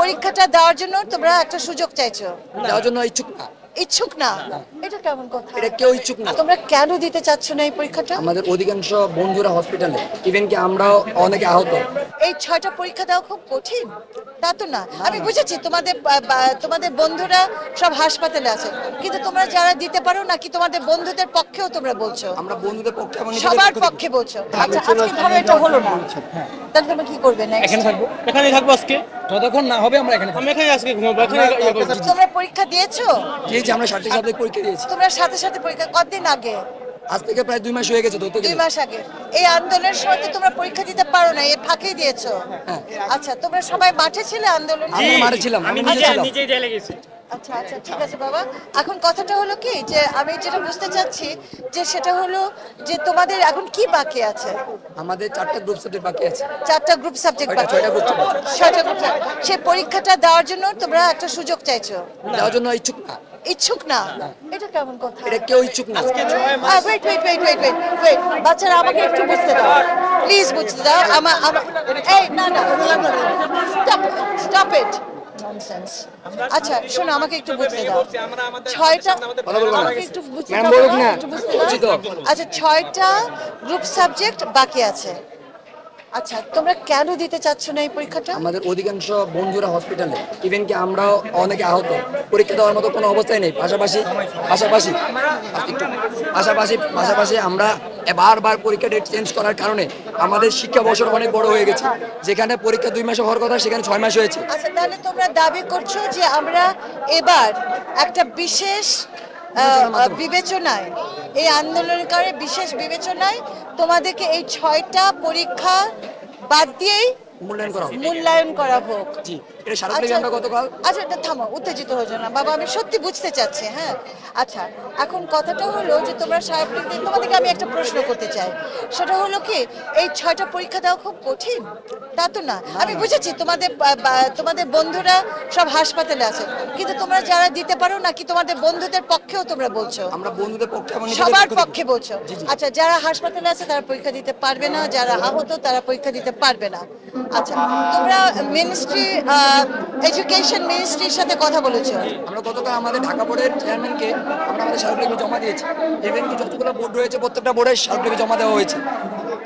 পরীক্ষাটা দেওয়ার জন্য তোমরা একটা সুযোগ চাইছো, দেওয়ার জন্য ইচ্ছুক না। ইচ্ছুক না? এটা কেমন কথা? এটা কেউ ইচ্ছুক না। তোমরা কেন দিতে চাচ্ছ না এই পরীক্ষাটা? আমাদের অধিকাংশ বন্ধুরা হসপিটালে, ইভেন কি আমরাও অনেকে আহত। এই 6টা পরীক্ষা দেওয়া খুব কঠিন, তা তো না। আমি বুঝেছি তোমাদের তোমাদের বন্ধুরা সব হাসপাতালে আছে, কিন্তু তোমরা যারা দিতে পারো নাকি তোমাদের বন্ধুদের পক্ষেও তোমরা বলছো? আমরা বন্ধুদের পক্ষে এবং নিজেদের সবার পক্ষে পক্ষে বলছো। আচ্ছা, আজকে ধরো এটা হলো না, তাহলে তোমরা কি করবে next? এখানে থাকবো, এখানেই থাকবো আজকে। যতক্ষণ না হবে আমরা এখানে আমি এখানে আজকে ঘুমাবো, এখানে ইয়ে করবো। তোমরা পরীক্ষা দিয়েছো? দিয়েছি, আমরা 60 সাবজেক্ট পরীক্ষা দিয়েছি। তোমরা সাথে সাথে পরীক্ষা কতদিন আগে? আজ থেকে প্রায় 2 মাস হয়ে গেছে ধরতে 2 গেলে। মাস আগে। এই আন্দোলনের সময় তো তোমরা পরীক্ষা দিতে পারো না, এর ফাঁকেই দিয়েছো। হ্যাঁ। আচ্ছা, তোমরা সবাই মাঠে ছিলে আন্দোলনে? আমরা মাঠে ছিলাম, আমি নিজে ছিলাম। নিজেই জেলে গেছি। আচ্ছা আচ্ছা, ঠিক আছে বাবা। এখন কথাটা হলো কি, যে আমি যেটা বুঝতে চাচ্ছি যে সেটা হলো যে তোমাদের এখন কি বাকি আছে? আমাদের 4টা গ্রুপ সাবজেক্ট বাকি আছে। 4টা গ্রুপ সাবজেক্ট বাকি। 6টা group subject। 6টা গ্রুপ। সেই পরীক্ষাটা দেওয়ার জন্য তোমরা একটা সুযোগ চাইছো, দেওয়ার জন্য ইচ্ছুক না। ইচ্ছুক না? এটা কেমন কথা? এটা কেউ ইচ্ছুক না। Wait wait wait wait wait wait, বাচ্চারা আমাকে একটু বুঝতে দাও, প্লিজ বুঝতে দাও। এই না না, স্টপ স্টপ ইট, ননসেন্স। আচ্ছা শোনো, আমাকে একটু বুঝতে দাও। 6টা, আমাকে একটু বুঝতে ম্যাম দাও, বলুক না। একটু বুঝতে বলছি দাও। তো। আচ্ছা, 6টা গ্রুপ সাবজেক্ট বাকি আছে। আচ্ছা, তোমরা কেন দিতে চাচ্ছ না এই পরীক্ষাটা? আমাদের অধিকাংশ বন্ধুরা হসপিটালে, ইভেন কি আমরাও অনেকে আহত। পরীক্ষা দেওয়ার মতো কোনো অবস্থাই নেই। পাশাপাশি পাশাপাশি পাশাপাশি পাশাপাশি আমরা বারবার পরীক্ষা ডেট চেঞ্জ করার কারণে আমাদের শিক্ষা বছর অনেক বড় হয়ে গেছে। যেখানে পরীক্ষা 2 মাসে হওয়ার কথা সেখানে 6 মাস হয়েছে। আচ্ছা, তাহলে তোমরা দাবি করছো যে আমরা এবার একটা বিশেষ বিবেচনায়, এই আন্দোলনকারী বিশেষ বিবেচনায় তোমাদেরকে এই 6টা পরীক্ষা বাদ দিয়েই মূল্যায়ন করা হবে। মূল্যায়ন করা হোক। জি, এটা স্মারকলিপি আমরা গতকাল। আচ্ছা, এটা থামো, উত্তেজিত হয়ে যাও না বাবা, আমি সত্যি বুঝতে চাচ্ছি। হ্যাঁ, আচ্ছা, এখন কথাটা হলো যে তোমরা স্মারকলিপি, তোমাদেরকে আমি একটা প্রশ্ন করতে চাই। সেটা হলো কি, এই 6টা পরীক্ষা দেওয়া খুব কঠিন, তা তো না। আমি বুঝেছি তোমাদের তোমাদের বন্ধুরা সব হাসপাতালে আছে, কিন্তু তোমরা যারা দিতে পারো নাকি তোমাদের বন্ধুদের পক্ষেও তোমরা বলছো? আমরা বন্ধুদের পক্ষে এবং নিজেদের সবার পক্ষে পক্ষে বলছো। আচ্ছা, যারা হাসপাতালে আছে তারা পরীক্ষা দিতে পারবে না, যারা আহত তারা পরীক্ষা দিতে পারবে না। আচ্ছা, তোমরা মিনিস্ট্রি, এডুকেশন মিনিস্ট্রির সাথে কথা বলেছো? আমরা গতকাল আমাদের ঢাকা বোর্ডের চেয়ারম্যানকে আমরা আমাদের স্মারকলিপি জমা দিয়েছি। ইভেন কি যতগুলো বোর্ড রয়েছে প্রত্যেকটা বোর্ডের স্মারকলিপি জমা দেওয়া হয়েছে।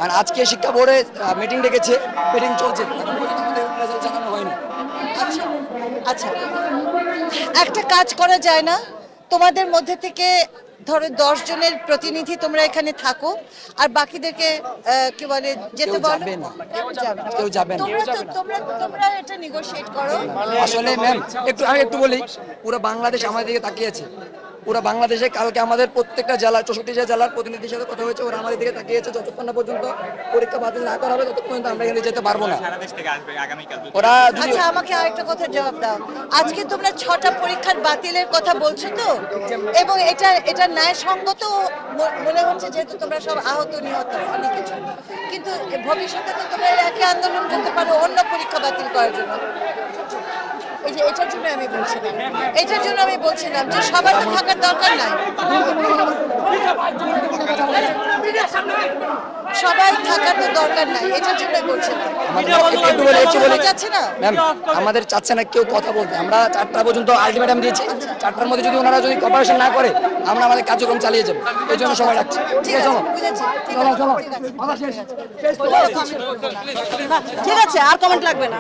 আর আজকে শিক্ষা বোর্ডে মিটিং ডেকেছে, মিটিং চলছে, এখন পর্যন্ত আমাদের রেজাল্ট জানানো হয়নি। আচ্ছা আচ্ছা, একটা কাজ করা যায় না? তোমাদের মধ্যে থেকে ধরো 10 জনের প্রতিনিধি তোমরা এখানে থাকো, আর বাকিদেরকে কি বলে যেতে কেউ বলো। যাবে না। কেউ যাবে না। কেউ যাবে না। তোমরা এটা নেগোশিয়েট করো। আসলে ম্যাম আমি একটু বলি, পুরো বাংলাদেশ আমাদের দিকে তাকিয়ে আছে। পুরো বাংলাদেশে কালকে আমাদের প্রত্যেকটা জেলার 64 জেলার প্রতিনিধির সাথে কথা হয়েছে, ওরা আমাদের দিকে তাকিয়েছে। যতক্ষণ না পর্যন্ত পরীক্ষা বাতিল না করা হবে ততক্ষণ পর্যন্ত আমরা এখানে যেতে পারবো না। ওরা যদি আচ্ছা, আমাকে আরেকটা কথা জবাব দাও। আজকে তোমরা 6টা পরীক্ষার বাতিলের কথা বলছো তো, এবং এটা ন্যায়সঙ্গত মনে হচ্ছে, যেহেতু তোমরা সব আহত নিহত অনেক কিছু, কিন্তু ভবিষ্যতে তো তোমরা একই আন্দোলন করতে পারো অন্য পরীক্ষা বাতিল করার জন্য। এই যে এটার জন্য আমি বলছিলাম যে সবার তো থাকার দরকার নাই, সবাই থাকার তো দরকার নাই, এটার জন্যই বলছিলাম। যাচ্ছে না ম্যাম, আমাদের চাচ্ছে না কেউ কথা বলতে। আমরা 4টা পর্যন্ত আলটিমেটাম দিয়েছি। 4টার মধ্যে যদি ওনারা যদি কপারেশন না করে আমরা আমাদের কার্যক্রম চালিয়ে যাবো। এই জন্য সবাই ডাকছে। ঠিক আছে, চলো বুঝেছি, ঠিক চলো আছে, চলো ঠিক আছে। আমার শেষ। ঠিক আছে, আর কমেন্ট লাগবে না।